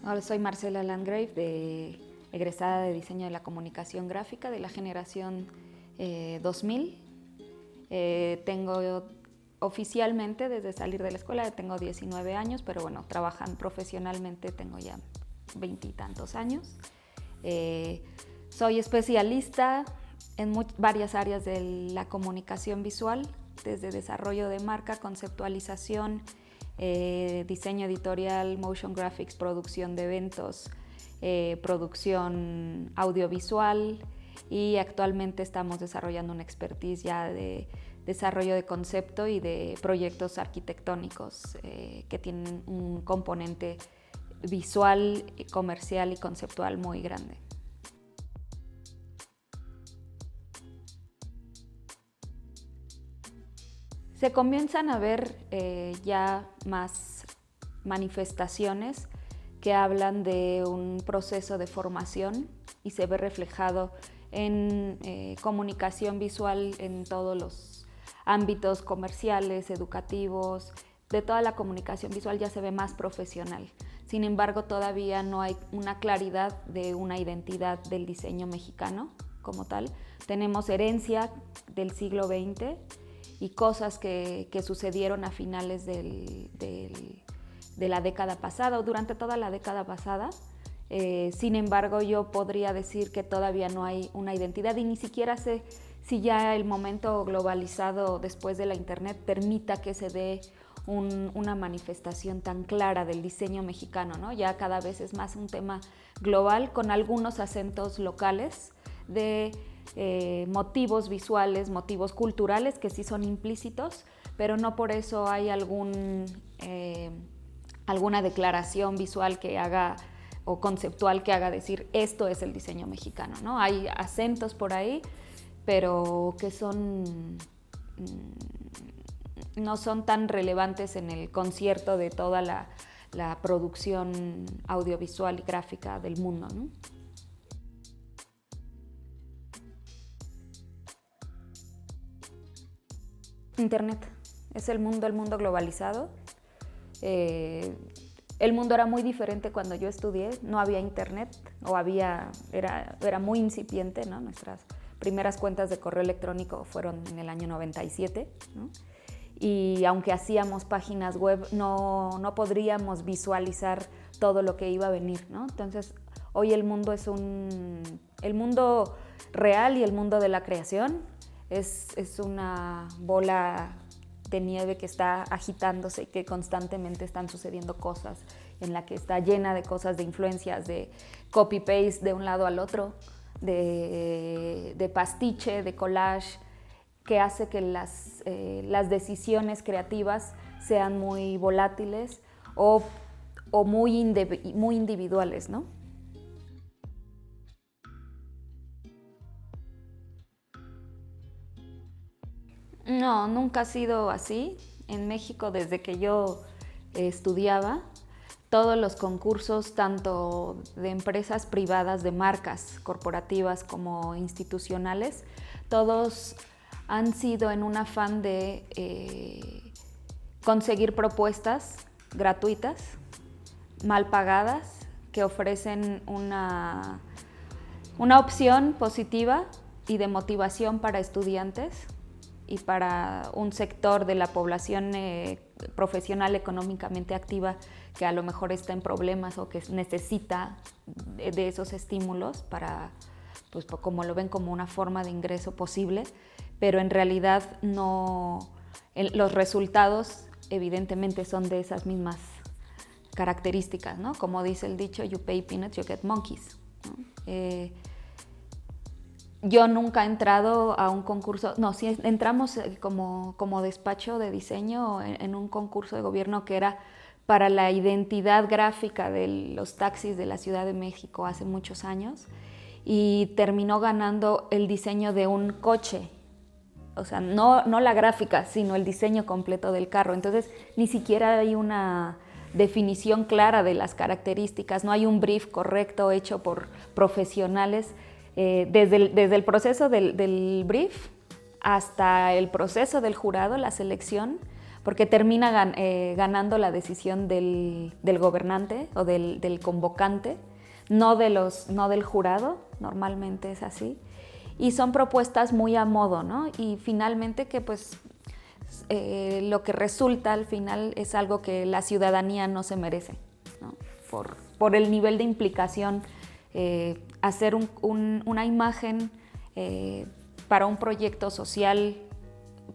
Hola, soy Marcela Landgrave, egresada de Diseño de la Comunicación Gráfica de la generación 2000. Tengo oficialmente, desde salir de la escuela, tengo 19 años, pero bueno, trabajando profesionalmente tengo ya 20 y tantos años. Soy especialista en varias áreas de la comunicación visual, desde desarrollo de marca, conceptualización, diseño editorial, motion graphics, producción de eventos, producción audiovisual, y actualmente estamos desarrollando una expertise ya de desarrollo de concepto y de proyectos arquitectónicos que tienen un componente visual, comercial y conceptual muy grande. Se comienzan a ver ya más manifestaciones que hablan de un proceso de formación y se ve reflejado en comunicación visual en todos los ámbitos comerciales, educativos. De toda la comunicación visual ya se ve más profesional. Sin embargo, todavía no hay una claridad de una identidad del diseño mexicano como tal. Tenemos herencia del siglo XX y cosas que sucedieron a finales de la década pasada o durante toda la década pasada. Sin embargo, yo podría decir que todavía no hay una identidad y ni siquiera sé si ya el momento globalizado después de la Internet permita que se dé una manifestación tan clara del diseño mexicano, ¿no? Ya cada vez es más un tema global con algunos acentos locales de motivos visuales, motivos culturales que sí son implícitos, pero no por eso hay alguna declaración visual que haga o conceptual que haga decir esto es el diseño mexicano, ¿no? Hay acentos por ahí, pero que no son tan relevantes en el concierto de toda la producción audiovisual y gráfica del mundo, ¿no? Internet es el mundo globalizado. El mundo era muy diferente cuando yo estudié, no había internet era muy incipiente, ¿no? Nuestras primeras cuentas de correo electrónico fueron en el año 97, ¿no? Y aunque hacíamos páginas web, no podríamos visualizar todo lo que iba a venir, ¿no? Entonces, hoy el mundo es el mundo real y el mundo de la creación es una bola de nieve que está agitándose y que constantemente están sucediendo cosas, en la que está llena de cosas, de influencias, de copy-paste de un lado al otro, de pastiche, de collage, que hace que las decisiones creativas sean muy volátiles o muy individuales, ¿no? No, nunca ha sido así. En México, desde que yo estudiaba, todos los concursos, tanto de empresas privadas, de marcas corporativas como institucionales, todos han sido en un afán de conseguir propuestas gratuitas, mal pagadas, que ofrecen una opción positiva y de motivación para estudiantes y para un sector de la población profesional económicamente activa que a lo mejor está en problemas o que necesita de esos estímulos para, pues como lo ven, como una forma de ingreso posible, pero en realidad no, los resultados evidentemente son de esas mismas características, ¿no? Como dice el dicho, you pay peanuts, you get monkeys, ¿no? Yo nunca he entrado a un concurso, no, sí entramos como despacho de diseño en un concurso de gobierno que era para la identidad gráfica de los taxis de la Ciudad de México hace muchos años, y terminó ganando el diseño de un coche, o sea, no la gráfica, sino el diseño completo del carro. Entonces, ni siquiera hay una definición clara de las características, no hay un brief correcto hecho por profesionales. Desde el proceso del brief hasta el proceso del jurado, la selección, porque termina ganando la decisión del gobernante o del convocante, no del jurado, normalmente es así, y son propuestas muy a modo, ¿no? Y finalmente que pues lo que resulta al final es algo que la ciudadanía no se merece, ¿no? Por el nivel de implicación, hacer una imagen para un proyecto social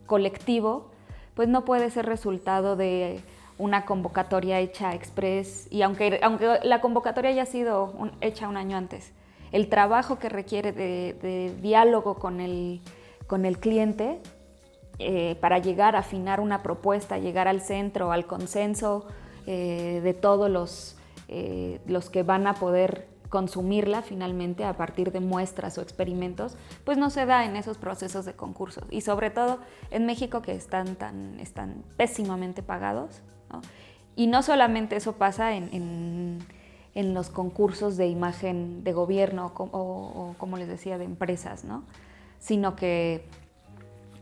colectivo, pues no puede ser resultado de una convocatoria hecha express, y aunque la convocatoria haya sido hecha un año antes, el trabajo que requiere de diálogo con el cliente para llegar a afinar una propuesta, llegar al centro, al consenso de todos los que van a poder consumirla finalmente a partir de muestras o experimentos, pues no se da en esos procesos de concursos. Y sobre todo en México, que están pésimamente pagados, ¿no? Y no solamente eso pasa en los concursos de imagen de gobierno o como les decía, de empresas, ¿no? Sino que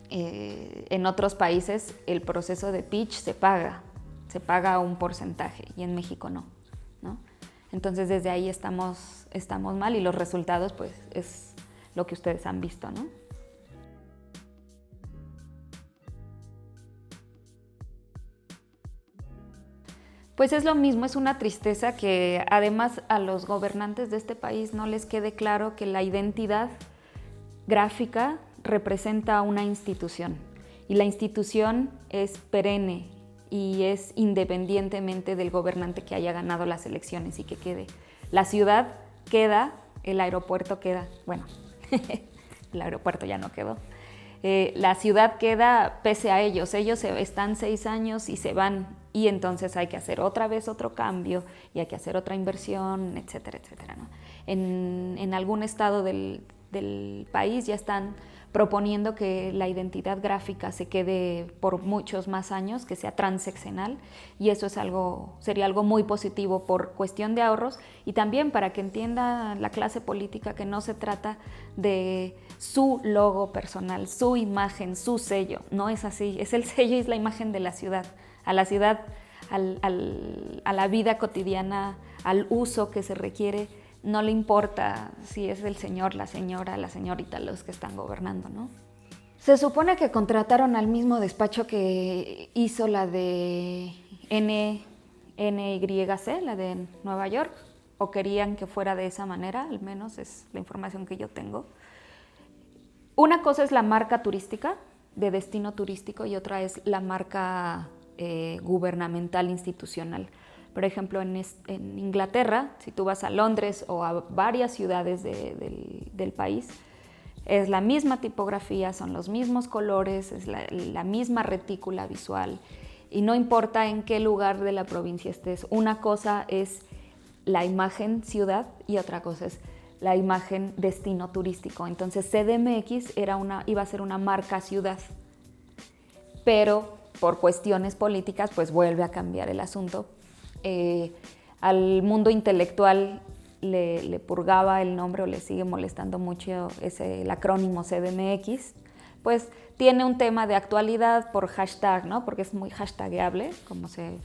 en otros países el proceso de pitch se paga un porcentaje, y en México no, ¿no? Entonces desde ahí estamos mal, y los resultados pues es lo que ustedes han visto, ¿no? Pues es lo mismo, es una tristeza que además a los gobernantes de este país no les quede claro que la identidad gráfica representa una institución, y la institución es perenne y es independientemente del gobernante que haya ganado las elecciones y que quede. La ciudad queda, el aeropuerto queda, bueno, el aeropuerto ya no quedó. La ciudad queda pese a ellos están 6 años y se van, y entonces hay que hacer otra vez otro cambio y hay que hacer otra inversión, etcétera, etcétera, ¿no? En algún estado del país ya están proponiendo que la identidad gráfica se quede por muchos más años, que sea transeccional, y eso sería algo muy positivo por cuestión de ahorros, y también para que entienda la clase política que no se trata de su logo personal, su imagen, su sello. No es así, es el sello y es la imagen de la ciudad, a la ciudad, a la vida cotidiana, al uso que se requiere. No le importa si es el señor, la señora, la señorita los que están gobernando, ¿no? Se supone que contrataron al mismo despacho que hizo la de NYC, la de Nueva York, o querían que fuera de esa manera, al menos es la información que yo tengo. Una cosa es la marca turística, de destino turístico, y otra es la marca gubernamental institucional. Por ejemplo, en Inglaterra, si tú vas a Londres o a varias ciudades del país, es la misma tipografía, son los mismos colores, es la misma retícula visual, y no importa en qué lugar de la provincia estés. Una cosa es la imagen ciudad y otra cosa es la imagen destino turístico. Entonces CDMX iba a ser una marca ciudad, pero por cuestiones políticas pues vuelve a cambiar el asunto. Al mundo intelectual le purgaba el nombre, o le sigue molestando mucho el acrónimo CDMX, pues tiene un tema de actualidad por hashtag, ¿no? Porque es muy hashtagueable, como se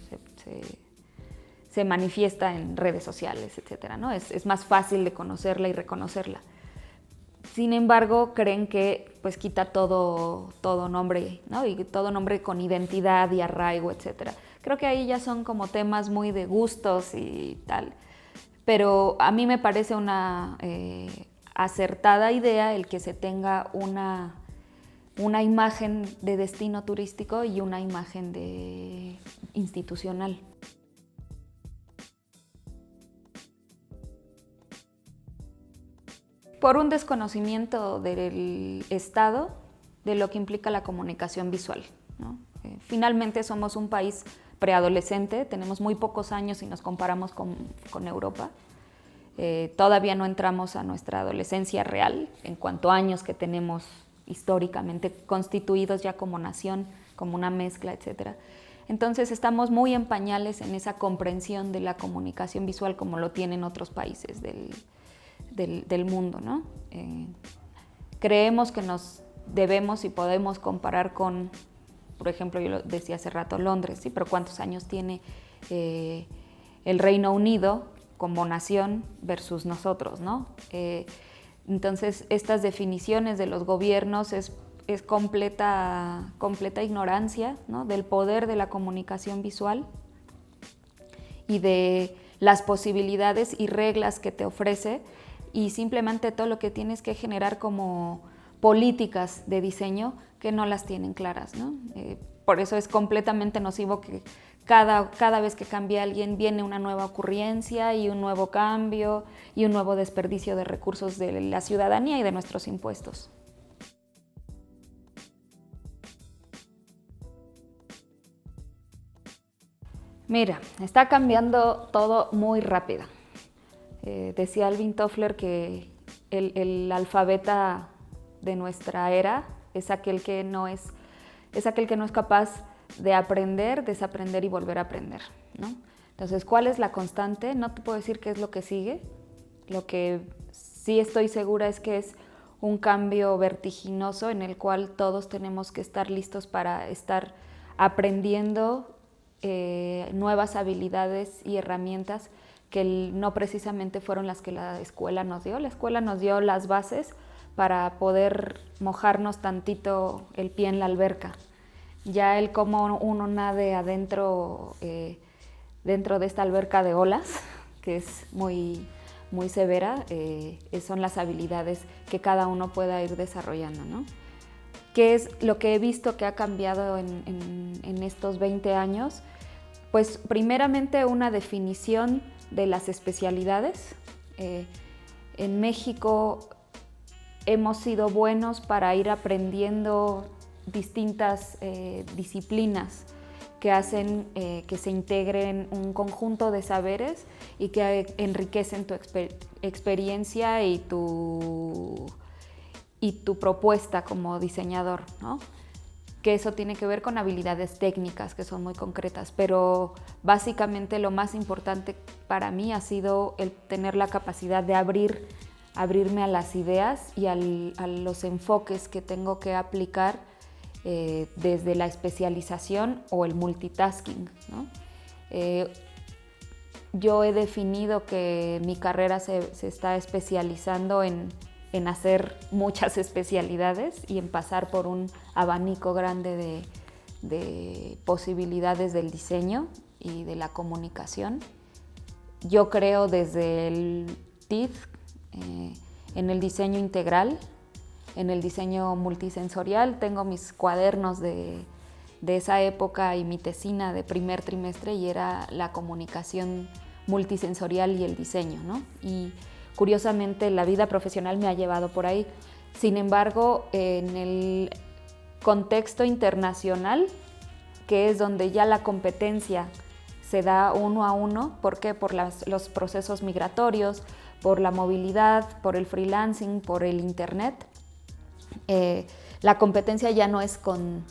manifiesta en redes sociales, etcétera, ¿no? Es más fácil de conocerla y reconocerla. Sin embargo, creen que pues quita todo nombre, ¿no? Y todo nombre con identidad y arraigo, etcétera. Creo que ahí ya son como temas muy de gustos y tal. Pero a mí me parece una acertada idea el que se tenga una imagen de destino turístico y una imagen de institucional. Por un desconocimiento del Estado de lo que implica la comunicación visual, ¿no? Finalmente somos un país preadolescente, tenemos muy pocos años si nos comparamos con Europa. Todavía no entramos a nuestra adolescencia real en cuanto a años que tenemos históricamente constituidos ya como nación, como una mezcla, etc. Entonces estamos muy en pañales en esa comprensión de la comunicación visual como lo tienen otros países del mundo, ¿no? Creemos que nos debemos y podemos comparar con por ejemplo, yo lo decía hace rato, Londres, ¿sí? Pero ¿cuántos años tiene el Reino Unido como nación versus nosotros, ¿no? Entonces, estas definiciones de los gobiernos es completa ignorancia, ¿no? Del poder de la comunicación visual y de las posibilidades y reglas que te ofrece, y simplemente todo lo que tienes que generar como políticas de diseño que no las tienen claras, ¿no? Por eso es completamente nocivo que cada vez que cambia alguien viene una nueva ocurrencia y un nuevo cambio y un nuevo desperdicio de recursos de la ciudadanía y de nuestros impuestos. Mira, está cambiando todo muy rápido. Decía Alvin Toffler que el alfabeta de nuestra era es aquel que no es capaz de aprender, desaprender y volver a aprender, ¿no? Entonces, ¿cuál es la constante? No te puedo decir qué es lo que sigue. Lo que sí estoy segura es que es un cambio vertiginoso en el cual todos tenemos que estar listos para estar aprendiendo nuevas habilidades y herramientas que no precisamente fueron las que la escuela nos dio. La escuela nos dio las bases para poder mojarnos tantito el pie en la alberca. Ya el cómo uno nade adentro, dentro de esta alberca de olas, que es muy, muy severa, son las habilidades que cada uno pueda ir desarrollando, ¿no? ¿Qué es lo que he visto que ha cambiado en estos 20 años? Pues primeramente una definición de las especialidades. En México hemos sido buenos para ir aprendiendo distintas disciplinas que hacen que se integren un conjunto de saberes y que enriquecen tu experiencia y tu propuesta como diseñador, ¿no? Que eso tiene que ver con habilidades técnicas que son muy concretas, pero básicamente lo más importante para mí ha sido el tener la capacidad de abrirme a las ideas y a los enfoques que tengo que aplicar desde la especialización o el multitasking, ¿no? Yo he definido que mi carrera se está especializando en hacer muchas especialidades y en pasar por un abanico grande de posibilidades del diseño y de la comunicación. Yo creo desde el TID en el diseño integral, en el diseño multisensorial. Tengo mis cuadernos de esa época y mi tesina de primer trimestre y era la comunicación multisensorial y el diseño, ¿no? Y curiosamente la vida profesional me ha llevado por ahí. Sin embargo, en el contexto internacional, que es donde ya la competencia se da uno a uno, ¿por qué? Por los procesos migratorios, por la movilidad, por el freelancing, por el internet. La competencia ya no es con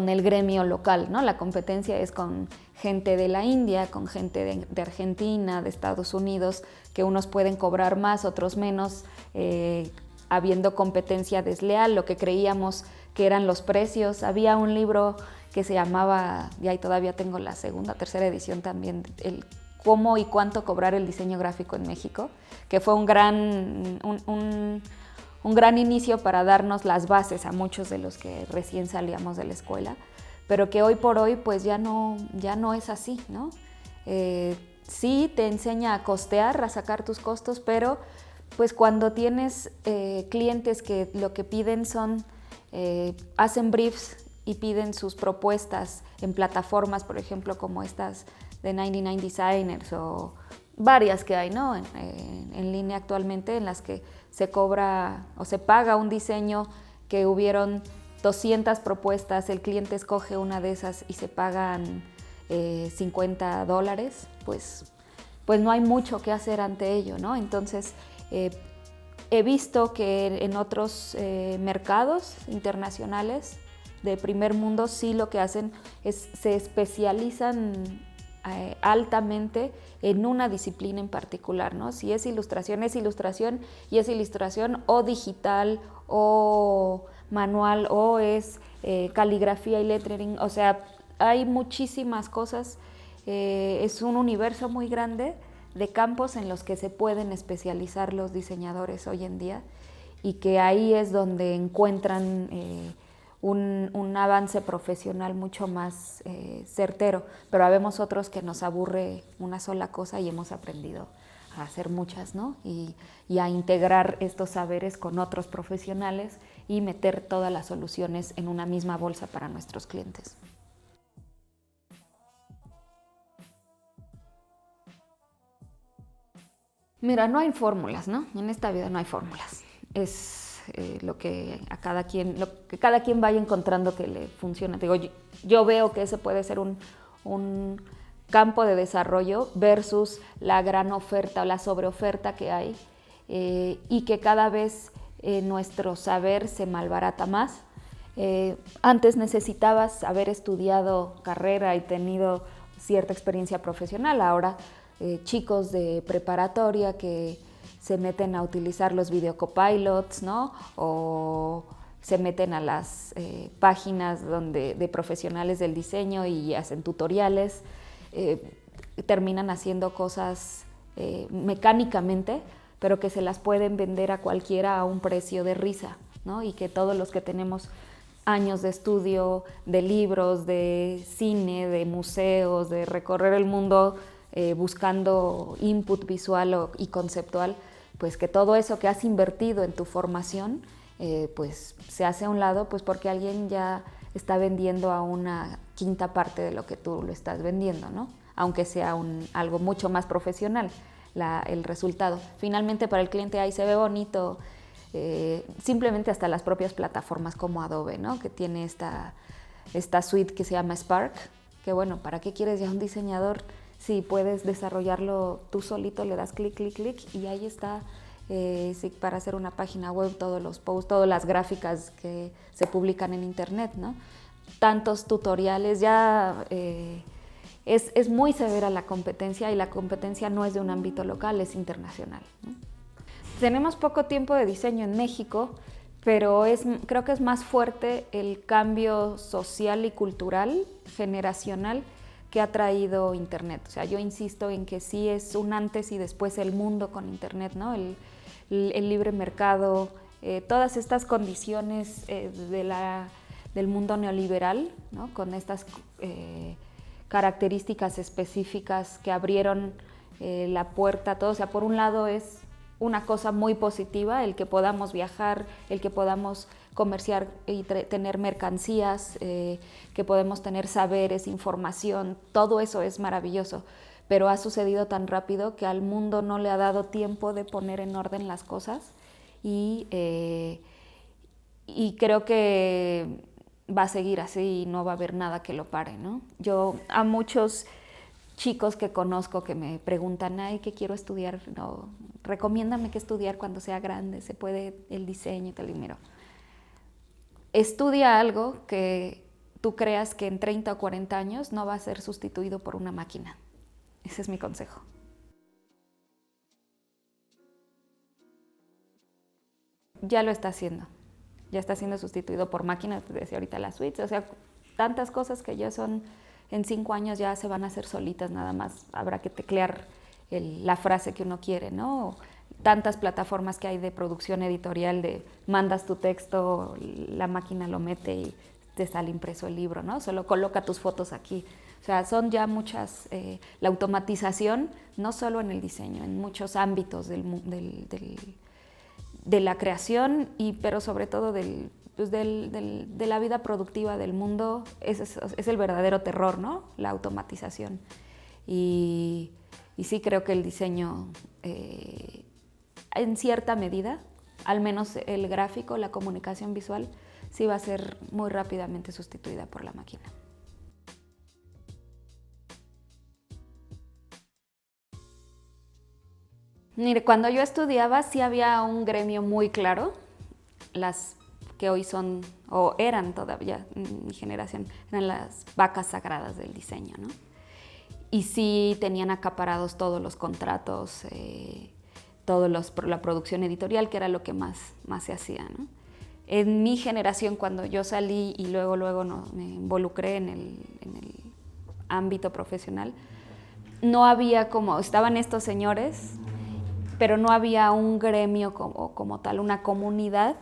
el gremio local, ¿no? La competencia es con gente de la India, con gente de Argentina, de Estados Unidos, que unos pueden cobrar más, otros menos, habiendo competencia desleal, lo que creíamos que eran los precios. Había un libro que se llamaba, y ahí todavía tengo la segunda, tercera edición también, el cómo y cuánto cobrar el diseño gráfico en México, que fue un gran inicio para darnos las bases a muchos de los que recién salíamos de la escuela, pero que hoy por hoy pues ya no es así, ¿no? Sí te enseña a costear, a sacar tus costos, pero pues cuando tienes clientes que lo que piden son, hacen briefs y piden sus propuestas en plataformas, por ejemplo, como estas de 99 Designers o varias que hay, ¿no? en línea actualmente, en las que se cobra o se paga un diseño que hubieron 200 propuestas, el cliente escoge una de esas y se pagan $50, pues no hay mucho que hacer ante ello, ¿no? Entonces, he visto que en otros mercados internacionales de primer mundo sí lo que hacen es se especializan altamente en una disciplina en particular, ¿no? Si es ilustración y es ilustración o digital o manual o es caligrafía y lettering. O sea, hay muchísimas cosas. Es un universo muy grande de campos en los que se pueden especializar los diseñadores hoy en día y que ahí es donde encuentran un avance profesional mucho más certero, pero habemos otros que nos aburre una sola cosa y hemos aprendido a hacer muchas, ¿no? Y a integrar estos saberes con otros profesionales y meter todas las soluciones en una misma bolsa para nuestros clientes. Mira, no hay fórmulas, ¿no? En esta vida no hay fórmulas. Es lo que cada quien vaya encontrando que le funciona. Digo, yo veo que ese puede ser un campo de desarrollo versus la gran oferta o la sobreoferta que hay y que cada vez nuestro saber se malbarata más. Antes necesitabas haber estudiado carrera y tenido cierta experiencia profesional, ahora chicos de preparatoria que se meten a utilizar los video copilots, ¿no? O se meten a las páginas de profesionales del diseño y hacen tutoriales, terminan haciendo cosas mecánicamente, pero que se las pueden vender a cualquiera a un precio de risa, ¿no? Y que todos los que tenemos años de estudio, de libros, de cine, de museos, de recorrer el mundo buscando input visual y conceptual, pues que todo eso que has invertido en tu formación pues se hace a un lado, pues porque alguien ya está vendiendo a una quinta parte de lo que tú lo estás vendiendo, ¿no? Aunque sea algo mucho más profesional el resultado. Finalmente para el cliente ahí se ve bonito, simplemente hasta las propias plataformas como Adobe, ¿no? Que tiene esta suite que se llama Spark, que bueno, ¿para qué quieres ya un diseñador si puedes desarrollarlo tú solito? Le das clic, clic, clic y ahí está. Sí, para hacer una página web, todos los posts, todas las gráficas que se publican en internet, ¿no? Tantos tutoriales, ya es muy severa la competencia y la competencia no es de un ámbito local, es internacional, ¿no? Tenemos poco tiempo de diseño en México, pero creo que es más fuerte el cambio social y cultural, generacional, que ha traído Internet. O sea, yo insisto en que sí es un antes y después el mundo con Internet, ¿no? El libre mercado, todas estas condiciones del mundo neoliberal, ¿no? Con estas características específicas que abrieron la puerta a todo. O sea, por un lado es una cosa muy positiva el que podamos viajar, el que podamos comerciar y tener mercancías, que podemos tener saberes, información, todo eso es maravilloso, pero ha sucedido tan rápido que al mundo no le ha dado tiempo de poner en orden las cosas y creo que va a seguir así y no va a haber nada que lo pare, ¿no? Yo a muchos chicos que conozco que me preguntan, ay, ¿qué quiero estudiar? No, recomiéndame qué estudiar cuando sea grande, se puede el diseño y tal, y mira, estudia algo que tú creas que en 30 o 40 años no va a ser sustituido por una máquina. Ese es mi consejo. Ya lo está haciendo. Ya está siendo sustituido por máquinas, te decía ahorita las suites, o sea, tantas cosas que ya son, en 5 años ya se van a hacer solitas nada más. Habrá que teclear la frase que uno quiere, ¿no? Tantas plataformas que hay de producción editorial, de mandas tu texto, la máquina lo mete y te sale impreso el libro, ¿no? Solo coloca tus fotos aquí. O sea, son ya muchas, la automatización, no solo en el diseño, en muchos ámbitos de la creación, pero sobre todo de la vida productiva del mundo, es el verdadero terror, ¿no? La automatización. Y sí creo que el diseño, en cierta medida, al menos el gráfico, la comunicación visual, sí va a ser muy rápidamente sustituida por la máquina. Mire, cuando yo estudiaba sí había un gremio muy claro, las que hoy son, o eran todavía, mi generación, eran las vacas sagradas del diseño, ¿no? Y sí tenían acaparados todos los contratos, la producción editorial, que era lo que más se hacía, ¿no? En mi generación, cuando yo salí y luego no, me involucré en el ámbito profesional, no había como, estaban estos señores, pero no había un gremio como tal, una comunidad,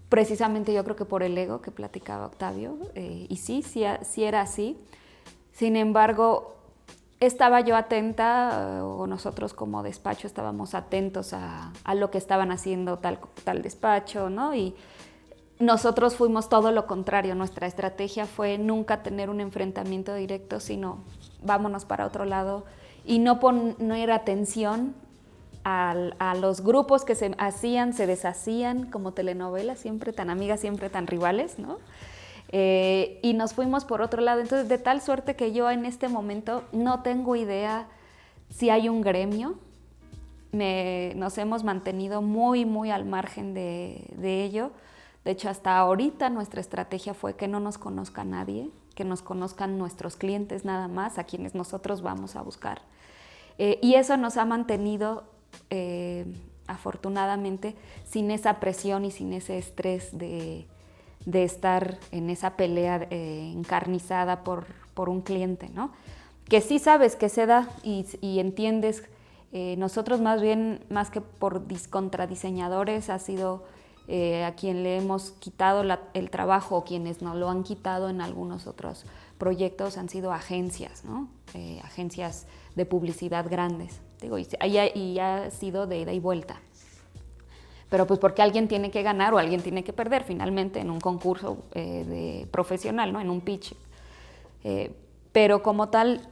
precisamente yo creo que por el ego que platicaba Octavio, y sí era así. Sin embargo, estaba yo atenta, o nosotros como despacho estábamos atentos a lo que estaban haciendo tal despacho, ¿no? Y nosotros fuimos todo lo contrario. Nuestra estrategia fue nunca tener un enfrentamiento directo, sino vámonos para otro lado y no poner atención a los grupos que se hacían, se deshacían como telenovelas, siempre tan amigas, siempre tan rivales, ¿no? Y nos fuimos por otro lado. Entonces, de tal suerte que yo en este momento no tengo idea si hay un gremio. Nos hemos mantenido muy al margen de ello. De hecho, hasta ahorita nuestra estrategia fue que no nos conozca nadie, que nos conozcan nuestros clientes nada más, a quienes nosotros vamos a buscar. Y eso nos ha mantenido, afortunadamente, sin esa presión y sin ese estrés de estar en esa pelea encarnizada por un cliente, ¿no? Que sí sabes que se da y entiendes. Nosotros más bien, más que contra diseñadores, ha sido a quien le hemos quitado el trabajo, o quienes nos lo han quitado en algunos otros proyectos, han sido agencias, ¿no? Agencias de publicidad grandes. Digo, y ha sido de ida y vuelta. Pero pues porque alguien tiene que ganar o alguien tiene que perder finalmente en un concurso profesional, ¿no? En un pitch. Pero como tal,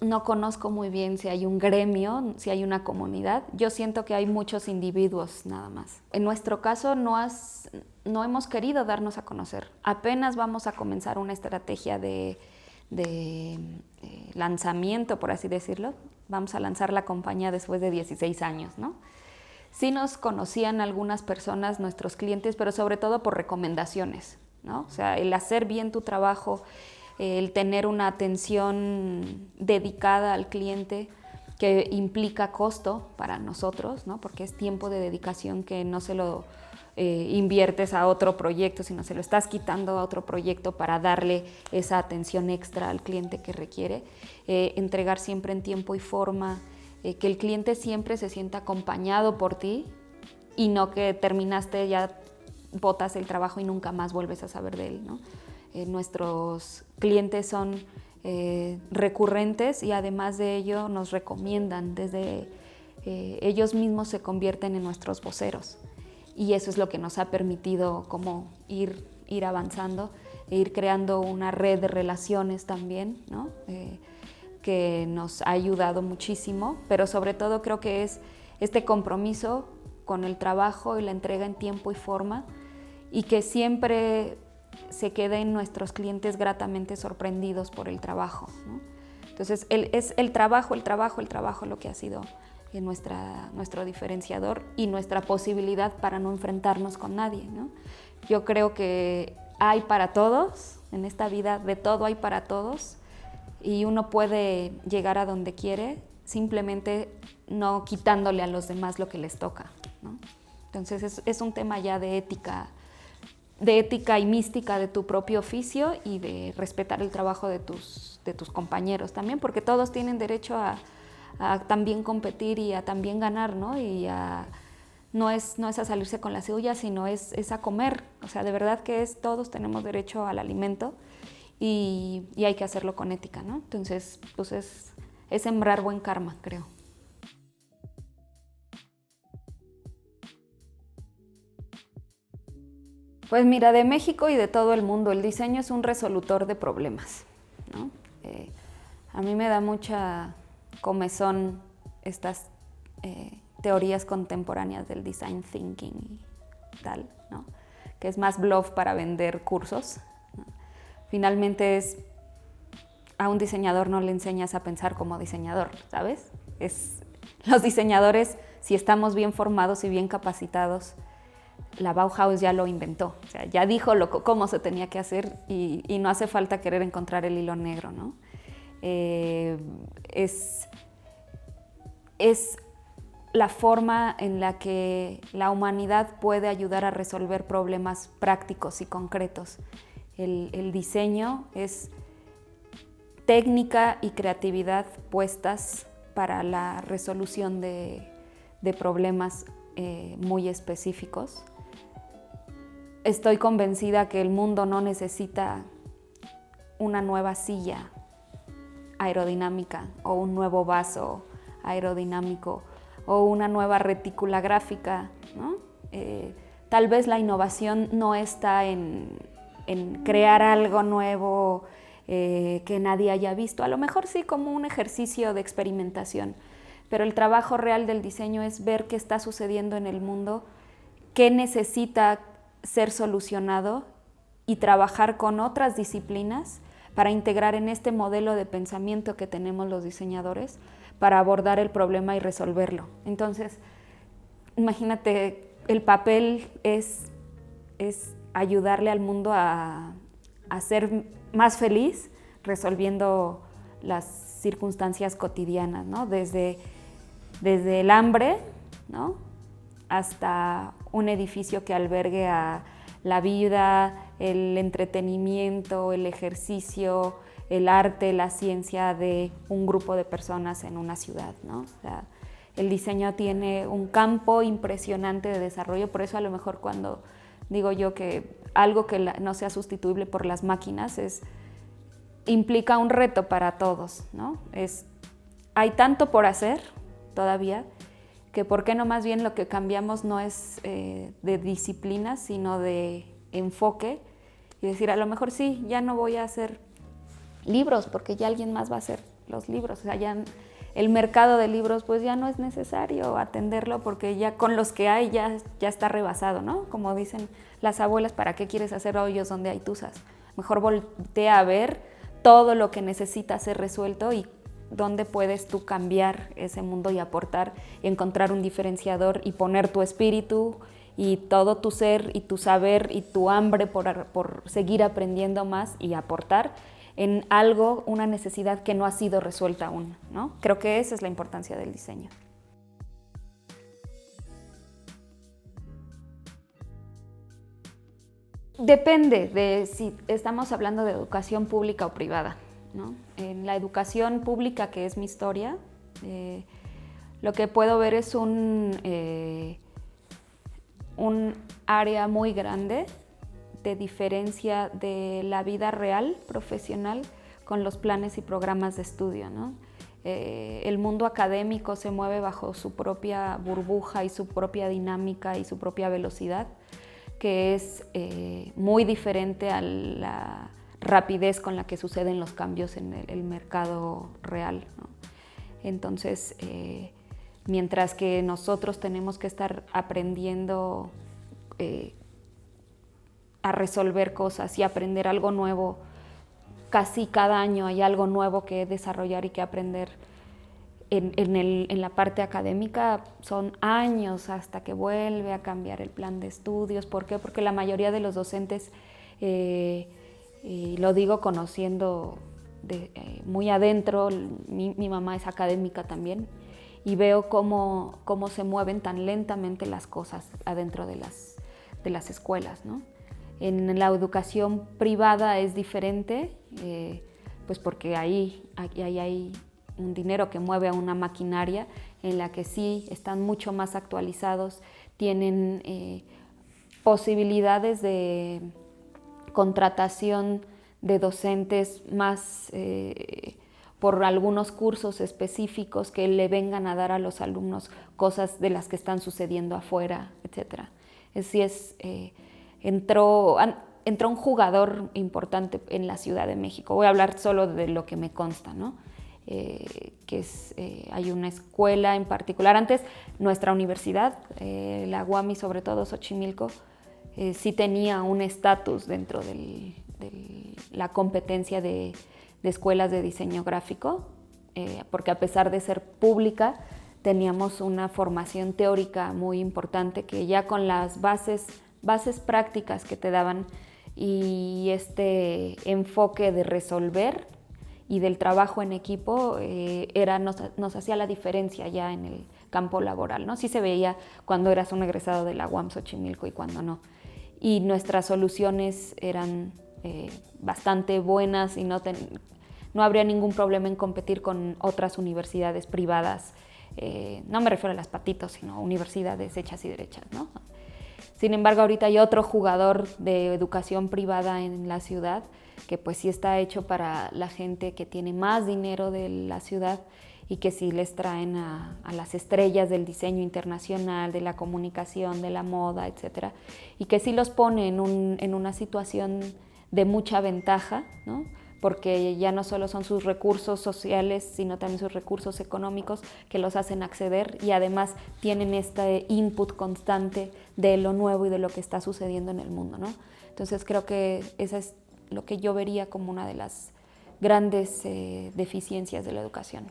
no conozco muy bien si hay un gremio, si hay una comunidad. Yo siento que hay muchos individuos nada más. En nuestro caso no hemos querido darnos a conocer. Apenas vamos a comenzar una estrategia de lanzamiento, por así decirlo. Vamos a lanzar la compañía después de 16 años, ¿no? Sí nos conocían algunas personas, nuestros clientes, pero sobre todo por recomendaciones, ¿no? O sea, el hacer bien tu trabajo, el tener una atención dedicada al cliente, que implica costo para nosotros, ¿no? Porque es tiempo de dedicación que no se lo inviertes a otro proyecto, sino se lo estás quitando a otro proyecto para darle esa atención extra al cliente que requiere. Entregar siempre en tiempo y forma, que el cliente siempre se sienta acompañado por ti y no que terminaste, ya botas el trabajo y nunca más vuelves a saber de él, ¿no? Nuestros clientes son recurrentes y además de ello nos recomiendan. Desde ellos mismos se convierten en nuestros voceros y eso es lo que nos ha permitido como ir avanzando e ir creando una red de relaciones también, ¿no? Que nos ha ayudado muchísimo, pero sobre todo creo que es este compromiso con el trabajo y la entrega en tiempo y forma, y que siempre se queden nuestros clientes gratamente sorprendidos por el trabajo, ¿no? Entonces es el trabajo lo que ha sido nuestro diferenciador y nuestra posibilidad para no enfrentarnos con nadie, ¿no? Yo creo que hay para todos, en esta vida de todo hay para todos, y uno puede llegar a donde quiere, simplemente no quitándole a los demás lo que les toca, ¿no? Entonces es un tema ya de ética y mística de tu propio oficio y de respetar el trabajo de tus compañeros también, porque todos tienen derecho a también competir y a también ganar, ¿no? Y no es a salirse con la suya, sino es a comer. O sea, de verdad que todos tenemos derecho al alimento. Y hay que hacerlo con ética, ¿no? Entonces, pues es sembrar buen karma, creo. Pues mira, de México y de todo el mundo, el diseño es un resolutor de problemas, ¿no? A mí me da mucha comezón estas teorías contemporáneas del design thinking y tal, ¿no? Que es más bluff para vender cursos, ¿no? Finalmente a un diseñador no le enseñas a pensar como diseñador, ¿sabes? Los diseñadores, si estamos bien formados y bien capacitados, la Bauhaus ya lo inventó, o sea, ya dijo cómo se tenía que hacer y no hace falta querer encontrar el hilo negro, ¿no? Es la forma en la que la humanidad puede ayudar a resolver problemas prácticos y concretos. El diseño es técnica y creatividad puestas para la resolución de problemas muy específicos. Estoy convencida que el mundo no necesita una nueva silla aerodinámica o un nuevo vaso aerodinámico o una nueva retícula gráfica, ¿no? Tal vez la innovación no está en crear algo nuevo que nadie haya visto. A lo mejor sí como un ejercicio de experimentación, pero el trabajo real del diseño es ver qué está sucediendo en el mundo, qué necesita ser solucionado y trabajar con otras disciplinas para integrar en este modelo de pensamiento que tenemos los diseñadores para abordar el problema y resolverlo. Entonces, imagínate, el papel es ayudarle al mundo a ser más feliz resolviendo las circunstancias cotidianas, ¿no? Desde el hambre, ¿no? Hasta un edificio que albergue a la vida, el entretenimiento, el ejercicio, el arte, la ciencia de un grupo de personas en una ciudad, ¿no? O sea, el diseño tiene un campo impresionante de desarrollo, por eso a lo mejor cuando digo yo que algo que no sea sustituible por las máquinas implica un reto para todos, ¿no? Hay tanto por hacer todavía que por qué no más bien lo que cambiamos no es de disciplina, sino de enfoque y decir a lo mejor sí, ya no voy a hacer libros porque ya alguien más va a hacer los libros, o sea, ya el mercado de libros pues ya no es necesario atenderlo porque ya con los que hay ya está rebasado, ¿no? Como dicen las abuelas, ¿para qué quieres hacer hoyos donde hay tuzas? Mejor voltea a ver todo lo que necesita ser resuelto y dónde puedes tú cambiar ese mundo y aportar, y encontrar un diferenciador y poner tu espíritu y todo tu ser y tu saber y tu hambre por seguir aprendiendo más y aportar en algo, una necesidad que no ha sido resuelta aún, ¿no? Creo que esa es la importancia del diseño. Depende de si estamos hablando de educación pública o privada, ¿no? En la educación pública, que es mi historia, lo que puedo ver es un área muy grande de diferencia de la vida real, profesional, con los planes y programas de estudio, ¿no? El mundo académico se mueve bajo su propia burbuja y su propia dinámica y su propia velocidad, que es muy diferente a la rapidez con la que suceden los cambios en el mercado real, ¿no? Entonces, mientras que nosotros tenemos que estar aprendiendo a resolver cosas y aprender algo nuevo, casi cada año hay algo nuevo que desarrollar y que aprender. En la parte académica son años hasta que vuelve a cambiar el plan de estudios. ¿Por qué? Porque la mayoría de los docentes, y lo digo conociendo muy adentro, mi mamá es académica también, y veo cómo se mueven tan lentamente las cosas adentro de las escuelas, ¿no? En la educación privada es diferente, pues porque ahí hay un dinero que mueve a una maquinaria en la que sí están mucho más actualizados, tienen posibilidades de contratación de docentes más por algunos cursos específicos que le vengan a dar a los alumnos cosas de las que están sucediendo afuera, etc. Entró un jugador importante en la Ciudad de México. Voy a hablar solo de lo que me consta, ¿no? Hay una escuela en particular. Antes, nuestra universidad, la UAM y sobre todo Xochimilco, sí tenía un estatus dentro de la competencia de escuelas de diseño gráfico, porque a pesar de ser pública, teníamos una formación teórica muy importante que ya con las bases prácticas que te daban y este enfoque de resolver y del trabajo en equipo nos hacía la diferencia ya en el campo laboral, ¿no? Sí se veía cuando eras un egresado de la UAM Xochimilco y cuando no. Y nuestras soluciones eran bastante buenas y no habría ningún problema en competir con otras universidades privadas. No me refiero a las patitos, sino universidades hechas y derechas, ¿no? Sin embargo, ahorita hay otro jugador de educación privada en la ciudad que pues sí está hecho para la gente que tiene más dinero de la ciudad y que sí les traen a las estrellas del diseño internacional, de la comunicación, de la moda, etcétera, y que sí los pone en una situación de mucha ventaja, ¿no? Porque ya no solo son sus recursos sociales, sino también sus recursos económicos que los hacen acceder y además tienen este input constante de lo nuevo y de lo que está sucediendo en el mundo, ¿no? Entonces creo que esa es lo que yo vería como una de las grandes deficiencias de la educación.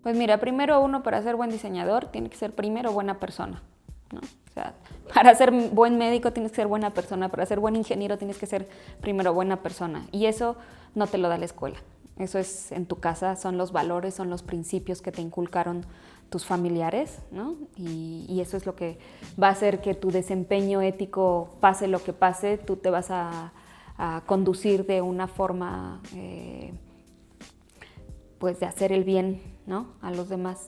Pues mira, primero uno para ser buen diseñador tiene que ser primero buena persona, ¿no? O sea, para ser buen médico tienes que ser buena persona, para ser buen ingeniero tienes que ser primero buena persona y eso no te lo da la escuela. Eso es en tu casa, son los valores, son los principios que te inculcaron tus familiares, ¿no? Y eso es lo que va a hacer que tu desempeño ético, pase lo que pase, tú te vas a conducir de una forma pues de hacer el bien, ¿no? A los demás.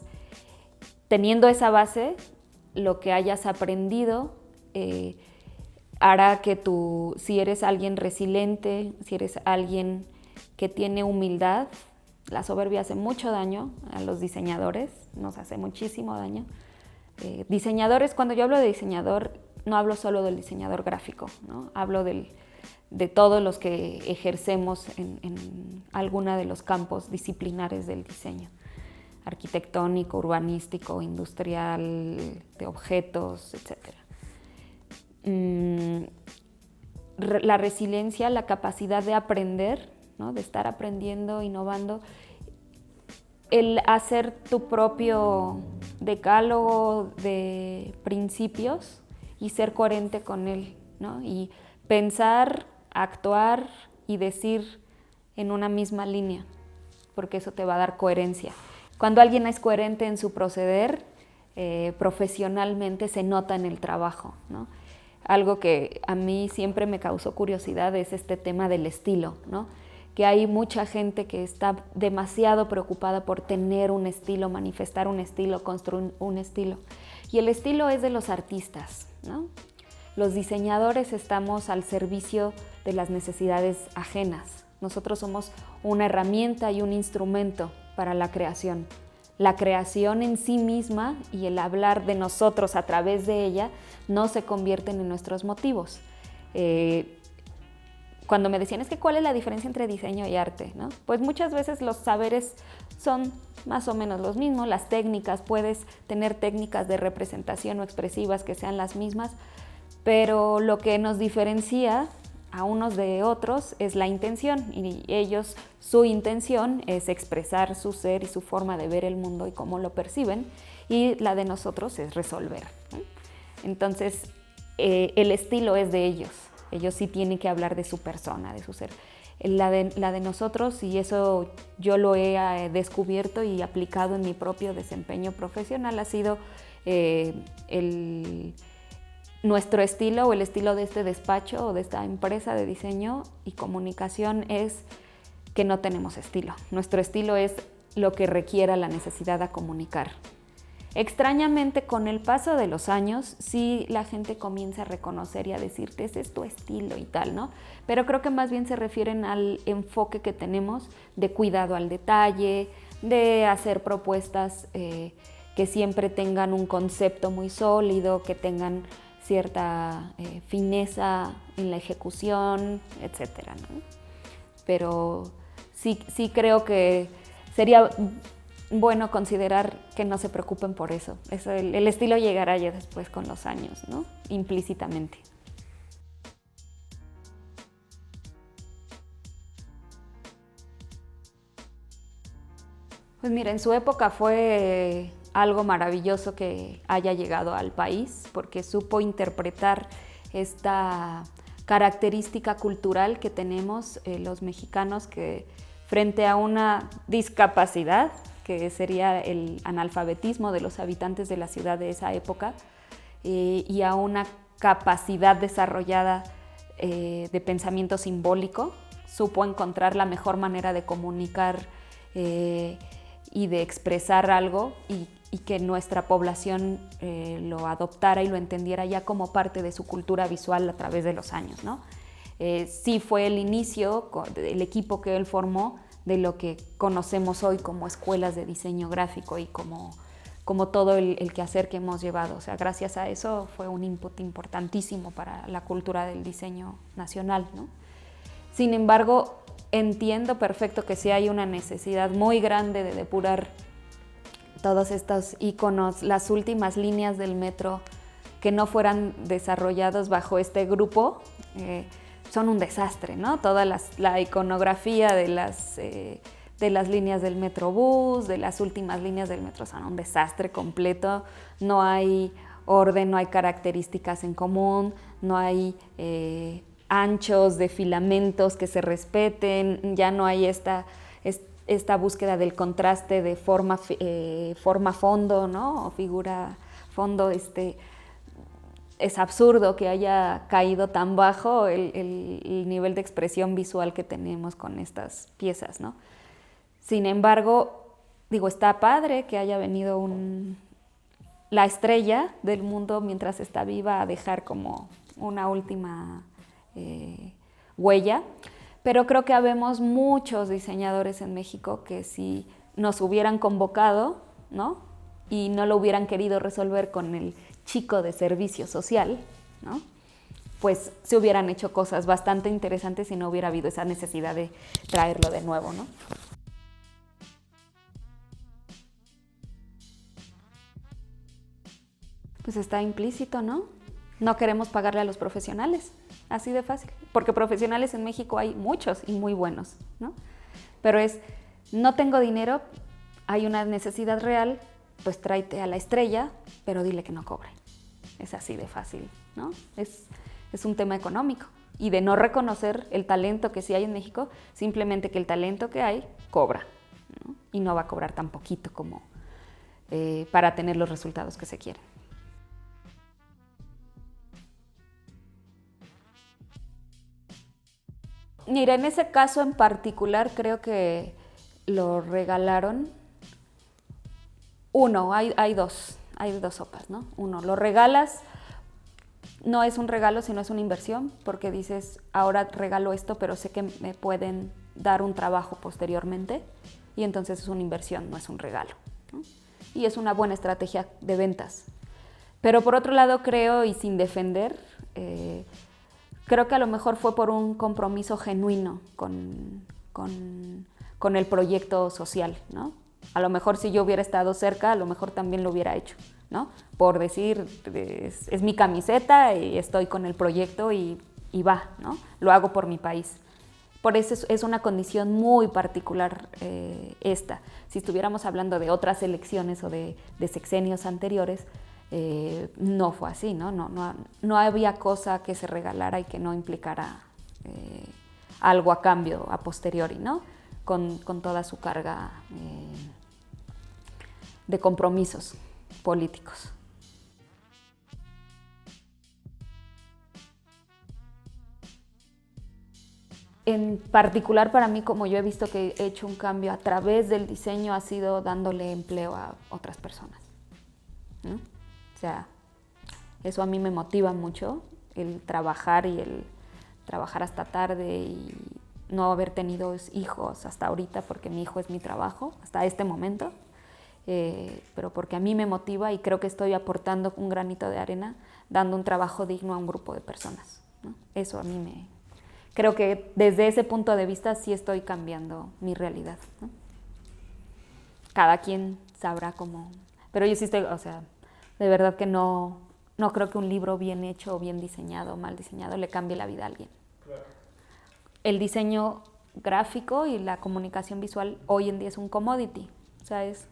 Teniendo esa base, lo que hayas aprendido hará que tú, si eres alguien resiliente, si eres alguien que tiene humildad, la soberbia hace mucho daño a los diseñadores, nos hace muchísimo daño. Diseñadores, cuando yo hablo de diseñador, no hablo solo del diseñador gráfico, ¿no? Hablo de todos los que ejercemos en alguna de los campos disciplinares del diseño, arquitectónico, urbanístico, industrial, de objetos, etc. La resiliencia, la capacidad de aprender, ¿no? De estar aprendiendo, innovando, el hacer tu propio decálogo de principios y ser coherente con él, ¿no? Y pensar, actuar y decir en una misma línea, porque eso te va a dar coherencia. Cuando alguien es coherente en su proceder, profesionalmente se nota en el trabajo, ¿no? Algo que a mí siempre me causó curiosidad es este tema del estilo, ¿no? Que hay mucha gente que está demasiado preocupada por tener un estilo, manifestar un estilo, construir un estilo. Y el estilo es de los artistas, ¿no? Los diseñadores estamos al servicio de las necesidades ajenas. Nosotros somos una herramienta y un instrumento para la creación. La creación en sí misma y el hablar de nosotros a través de ella no se convierten en nuestros motivos. Cuando me decían, es que ¿cuál es la diferencia entre diseño y arte?, ¿no? Pues muchas veces los saberes son más o menos los mismos, las técnicas, puedes tener técnicas de representación o expresivas que sean las mismas, pero lo que nos diferencia a unos de otros es la intención, y ellos, su intención es expresar su ser y su forma de ver el mundo y cómo lo perciben, y la de nosotros es resolver, ¿no? Entonces, el estilo es de ellos. Ellos sí tienen que hablar de su persona, de su ser. La de nosotros, y eso yo lo he descubierto y aplicado en mi propio desempeño profesional, ha sido nuestro estilo o el estilo de este despacho o de esta empresa de diseño y comunicación es que no tenemos estilo. Nuestro estilo es lo que requiera la necesidad de comunicar. Extrañamente, con el paso de los años, sí la gente comienza a reconocer y a decirte, ese es tu estilo y tal, ¿no? Pero creo que más bien se refieren al enfoque que tenemos de cuidado al detalle, de hacer propuestas que siempre tengan un concepto muy sólido, que tengan cierta fineza en la ejecución, etcétera, ¿no? Pero sí creo que sería bueno considerar que no se preocupen por eso. El estilo llegará ya después con los años, ¿no? Implícitamente. Pues mira, en su época fue algo maravilloso que haya llegado al país, porque supo interpretar esta característica cultural que tenemos los mexicanos, que frente a una discapacidad, que sería el analfabetismo de los habitantes de la ciudad de esa época, y a una capacidad desarrollada de pensamiento simbólico, supo encontrar la mejor manera de comunicar y de expresar algo, y que nuestra población lo adoptara y lo entendiera ya como parte de su cultura visual a través de los años, ¿no? Sí fue el inicio del equipo que él formó de lo que conocemos hoy como escuelas de diseño gráfico y como todo el quehacer que hemos llevado. O sea, gracias a eso fue un input importantísimo para la cultura del diseño nacional, ¿no? Sin embargo, entiendo perfecto que sí hay una necesidad muy grande de depurar todos estos íconos, las últimas líneas del metro que no fueran desarrollados bajo este grupo, son un desastre, ¿no? Toda la iconografía de las líneas del Metrobús, de las últimas líneas del metro, son un desastre completo. No hay orden, no hay características en común, no hay anchos de filamentos que se respeten, ya no hay esta búsqueda del contraste de forma-fondo, ¿no? O figura-fondo. Es absurdo que haya caído tan bajo el nivel de expresión visual que tenemos con estas piezas, ¿no? Sin embargo, digo, está padre que haya venido la estrella del mundo mientras está viva a dejar como una última huella, pero creo que habemos muchos diseñadores en México que si nos hubieran convocado, ¿no? Y no lo hubieran querido resolver con el chico de servicio social, ¿no? Pues se hubieran hecho cosas bastante interesantes si no hubiera habido esa necesidad de traerlo de nuevo, ¿no? Pues está implícito, ¿no? No queremos pagarle a los profesionales, así de fácil. Porque profesionales en México hay muchos y muy buenos, ¿no? Pero no tengo dinero, hay una necesidad real, pues tráete a la estrella, pero dile que no cobre. Es así de fácil, ¿no? Es un tema económico y de no reconocer el talento que sí hay en México, simplemente que el talento que hay cobra, ¿no? Y no va a cobrar tan poquito como para tener los resultados que se quieren. Mira, en ese caso en particular creo que lo regalaron. Hay dos sopas, ¿no? Uno, lo regalas, no es un regalo, sino es una inversión, porque dices, ahora regalo esto, pero sé que me pueden dar un trabajo posteriormente, y entonces es una inversión, no es un regalo, ¿no? Y es una buena estrategia de ventas. Pero por otro lado creo, y sin defender, creo que a lo mejor fue por un compromiso genuino con el proyecto social, ¿no? A lo mejor si yo hubiera estado cerca, a lo mejor también lo hubiera hecho, ¿no? Por decir, es mi camiseta y estoy con el proyecto y va, ¿no? Lo hago por mi país. Por eso es una condición muy particular esta. Si estuviéramos hablando de otras elecciones o de sexenios anteriores, no fue así, ¿no? No había cosa que se regalara y que no implicara algo a cambio, a posteriori, ¿no? Con toda su carga de compromisos políticos. En particular para mí, como yo he visto que he hecho un cambio a través del diseño, ha sido dándole empleo a otras personas, ¿no? O sea, eso a mí me motiva mucho, el trabajar hasta tarde y no haber tenido hijos hasta ahorita, porque mi hijo es mi trabajo, hasta este momento, pero porque a mí me motiva y creo que estoy aportando un granito de arena, dando un trabajo digno a un grupo de personas, ¿no? Eso a mí creo que desde ese punto de vista sí estoy cambiando mi realidad, ¿no? Cada quien sabrá cómo, pero yo sí estoy, o sea, de verdad que no creo que un libro bien hecho o bien diseñado o mal diseñado le cambie la vida a alguien. Claro. El diseño gráfico y la comunicación visual hoy en día es un commodity, o sea, es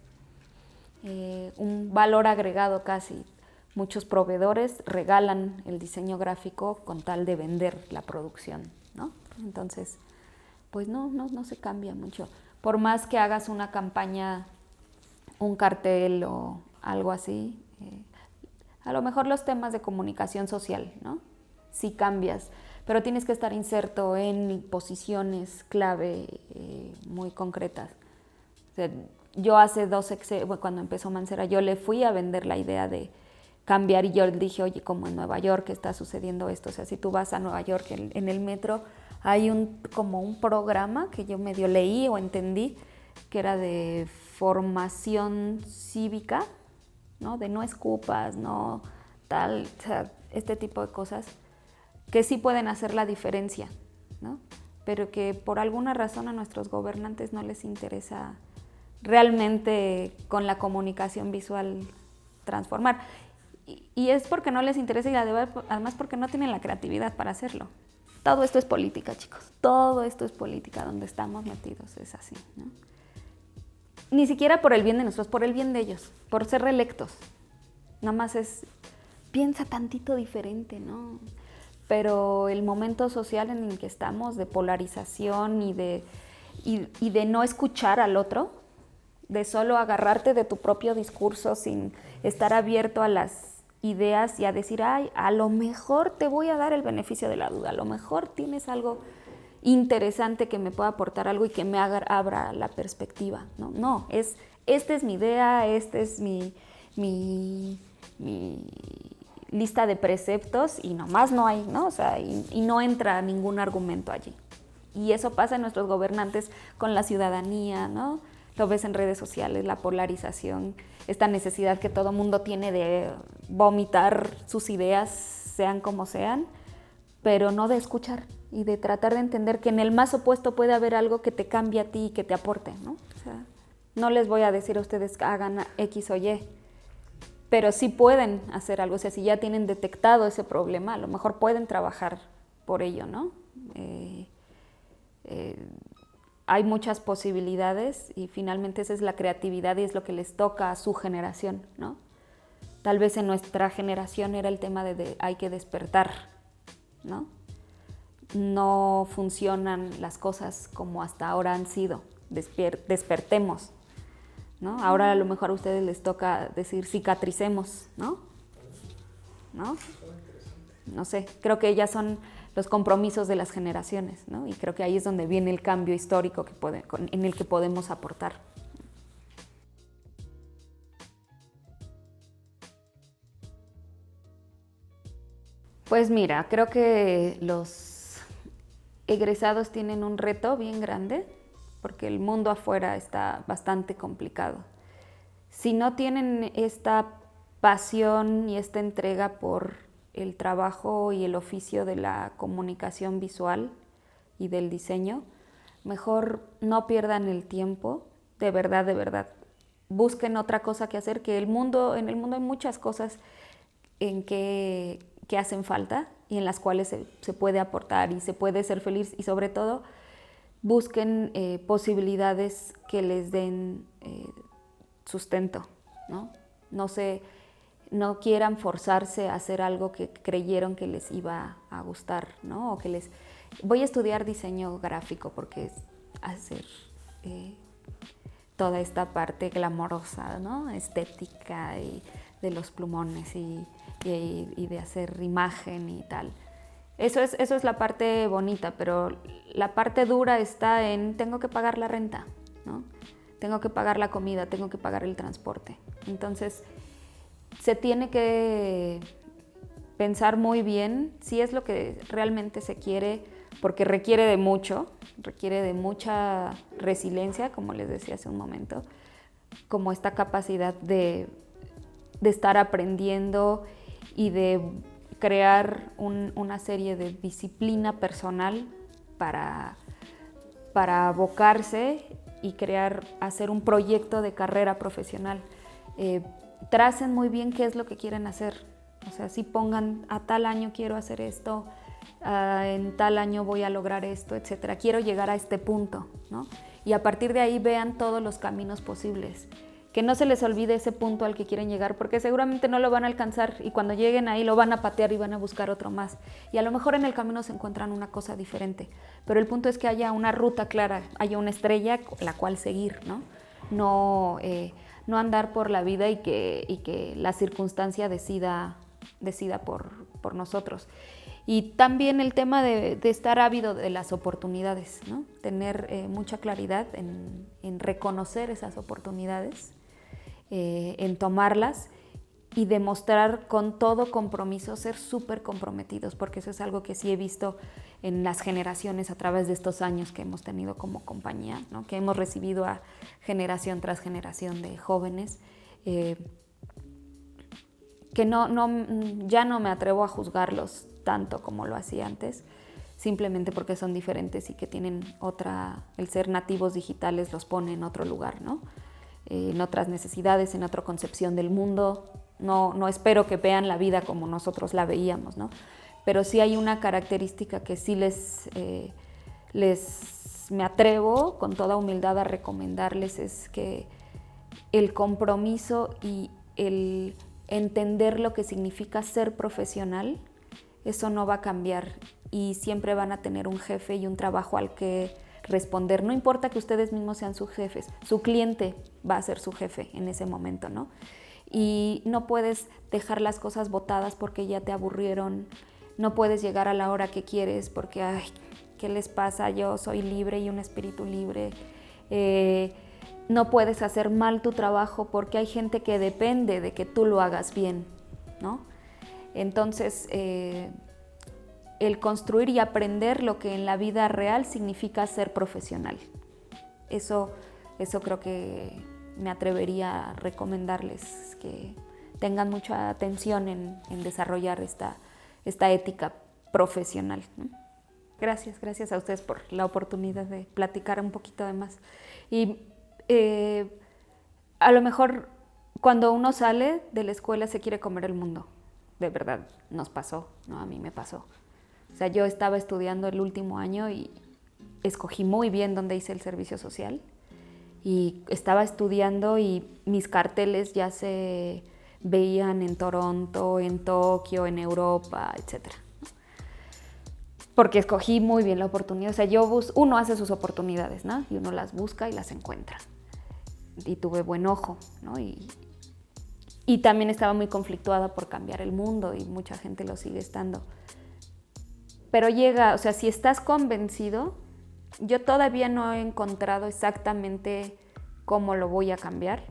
un valor agregado casi. muchos proveedores regalan el diseño gráfico con tal de vender la producción, ¿no? Entonces, pues no se cambia mucho. Por más que hagas una campaña, un cartel o algo así, a lo mejor los temas de comunicación social, ¿no? Sí cambias, pero tienes que estar inserto en posiciones clave muy concretas. O sea, yo hace cuando empezó Mancera, yo le fui a vender la idea de cambiar y yo le dije, oye, como en Nueva York está sucediendo esto, o sea, si tú vas a Nueva York en el metro, hay como un programa que yo medio leí o entendí, que era de formación cívica, ¿no? De no escupas, no tal, o sea, este tipo de cosas que sí pueden hacer la diferencia, ¿no? Pero que por alguna razón a nuestros gobernantes no les interesa realmente con la comunicación visual transformar. Y es porque no les interesa y además porque no tienen la creatividad para hacerlo. Todo esto es política, chicos. Todo esto es política, donde estamos metidos, es así, ¿no? Ni siquiera por el bien de nosotros, por el bien de ellos, por ser reelectos. Nada más piensa tantito diferente, ¿no? Pero el momento social en el que estamos, de polarización y de no escuchar al otro, de solo agarrarte de tu propio discurso sin estar abierto a las ideas y a decir, ay, a lo mejor te voy a dar el beneficio de la duda, a lo mejor tienes algo interesante que me pueda aportar algo y que me abra la perspectiva. No, esta es mi idea, esta es mi lista de preceptos y nomás no hay, ¿no? O sea, y no entra ningún argumento allí. Y eso pasa en nuestros gobernantes con la ciudadanía, ¿no? Lo ves en redes sociales, la polarización, esta necesidad que todo mundo tiene de vomitar sus ideas, sean como sean, pero no de escuchar y de tratar de entender que en el más opuesto puede haber algo que te cambie a ti y que te aporte, ¿no? O sea, no les voy a decir a ustedes que hagan X o Y, pero sí pueden hacer algo. O sea, si ya tienen detectado ese problema, a lo mejor pueden trabajar por ello, ¿no? Hay muchas posibilidades y finalmente esa es la creatividad y es lo que les toca a su generación, ¿no? Tal vez en nuestra generación era el tema de hay que despertar, ¿no? No funcionan las cosas como hasta ahora han sido. Despertemos, ¿no? Ahora a lo mejor a ustedes les toca decir cicatricemos, ¿no? ¿No? No sé, creo que ya son los compromisos de las generaciones, ¿no? Y creo que ahí es donde viene el cambio histórico en el que podemos aportar. Pues mira, creo que los egresados tienen un reto bien grande porque el mundo afuera está bastante complicado. Si no tienen esta pasión y esta entrega por el trabajo y el oficio de la comunicación visual y del diseño, mejor no pierdan el tiempo, de verdad. Busquen otra cosa que hacer, que en el mundo hay muchas cosas que hacen falta y en las cuales se puede aportar y se puede ser feliz y sobre todo busquen posibilidades que les den sustento, ¿no? No quieran forzarse a hacer algo que creyeron que les iba a gustar, ¿no? O que voy a estudiar diseño gráfico porque es hacer toda esta parte glamorosa, ¿no? Estética y de los plumones y de hacer imagen y tal. Eso es la parte bonita, pero la parte dura está en tengo que pagar la renta, ¿no? Tengo que pagar la comida, tengo que pagar el transporte. Entonces, se tiene que pensar muy bien si es lo que realmente se quiere, porque requiere de mucha resiliencia, como les decía hace un momento, como esta capacidad de estar aprendiendo y de crear una serie de disciplina personal para abocarse y hacer un proyecto de carrera profesional. Tracen muy bien qué es lo que quieren hacer. O sea, si pongan a tal año quiero hacer esto, en tal año voy a lograr esto, etcétera. Quiero llegar a este punto, ¿no? Y a partir de ahí vean todos los caminos posibles que no se les olvide ese punto al que quieren llegar, porque seguramente no lo van a alcanzar y cuando lleguen ahí lo van a patear y van a buscar otro más. Y a lo mejor en el camino se encuentran una cosa diferente, pero el punto es que haya una ruta clara, haya una estrella la cual seguir, ¿no? No andar por la vida y que la circunstancia decida por nosotros. Y también el tema de estar ávido de las oportunidades, ¿no? Tener mucha claridad en reconocer esas oportunidades, en tomarlas y demostrar con todo compromiso, ser súper comprometidos, porque eso es algo que sí he visto en las generaciones a través de estos años que hemos tenido como compañía, ¿no? Que hemos recibido a generación tras generación de jóvenes, que ya no me atrevo a juzgarlos tanto como lo hacía antes, simplemente porque son diferentes y que tienen el ser nativos digitales los pone en otro lugar, ¿no? En otras necesidades, en otra concepción del mundo. No espero que vean la vida como nosotros la veíamos, ¿no? Pero sí hay una característica que sí me atrevo con toda humildad a recomendarles, es que el compromiso y el entender lo que significa ser profesional, eso no va a cambiar y siempre van a tener un jefe y un trabajo al que responder. No importa que ustedes mismos sean sus jefes, su cliente va a ser su jefe en ese momento, ¿no? Y no puedes dejar las cosas botadas porque ya te aburrieron, no puedes llegar a la hora que quieres porque, ay, ¿qué les pasa? Yo soy libre y un espíritu libre. No puedes hacer mal tu trabajo porque hay gente que depende de que tú lo hagas bien, ¿no? Entonces, el construir y aprender lo que en la vida real significa ser profesional. Eso creo que me atrevería a recomendarles, que tengan mucha atención en desarrollar esta ética profesional, ¿no? Gracias a ustedes por la oportunidad de platicar un poquito de más. Y a lo mejor cuando uno sale de la escuela se quiere comer el mundo. De verdad, nos pasó, ¿no? A mí me pasó. O sea, yo estaba estudiando el último año y escogí muy bien dónde hice el servicio social. Y estaba estudiando y mis carteles ya se veían en Toronto, en Tokio, en Europa, etc. Porque escogí muy bien la oportunidad. O sea, uno hace sus oportunidades, ¿no? Y uno las busca y las encuentra. Y tuve buen ojo, ¿no? Y también estaba muy conflictuada por cambiar el mundo y mucha gente lo sigue estando. Pero o sea, si estás convencido, yo todavía no he encontrado exactamente cómo lo voy a cambiar,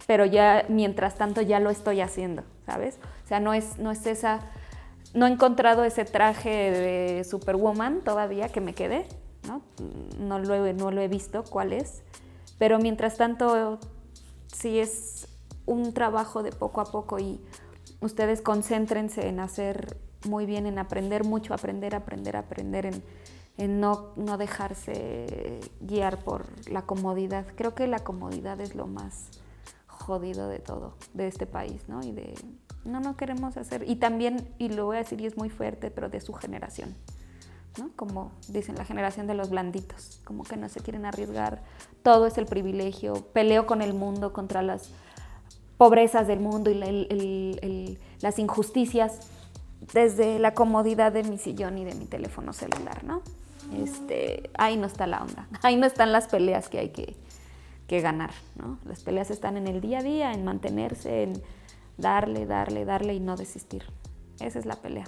pero ya, mientras tanto, ya lo estoy haciendo, ¿sabes? O sea, no he encontrado ese traje de Superwoman todavía que me quede, ¿no? No lo he visto cuál es, pero mientras tanto, sí es un trabajo de poco a poco y ustedes concéntrense en hacer muy bien, en aprender mucho, aprender, en no dejarse guiar por la comodidad. Creo que la comodidad es lo más jodido de todo, de este país, ¿no? Y no queremos hacer, y también, y lo voy a decir y es muy fuerte, pero de su generación, ¿no? Como dicen, la generación de los blanditos, como que no se quieren arriesgar, todo es el privilegio, peleo con el mundo contra las pobrezas del mundo y las injusticias desde la comodidad de mi sillón y de mi teléfono celular, ¿no? Ahí no está la onda, ahí no están las peleas que hay que ganar, ¿no? Las peleas están en el día a día, en mantenerse, en darle y no desistir. Esa es la pelea.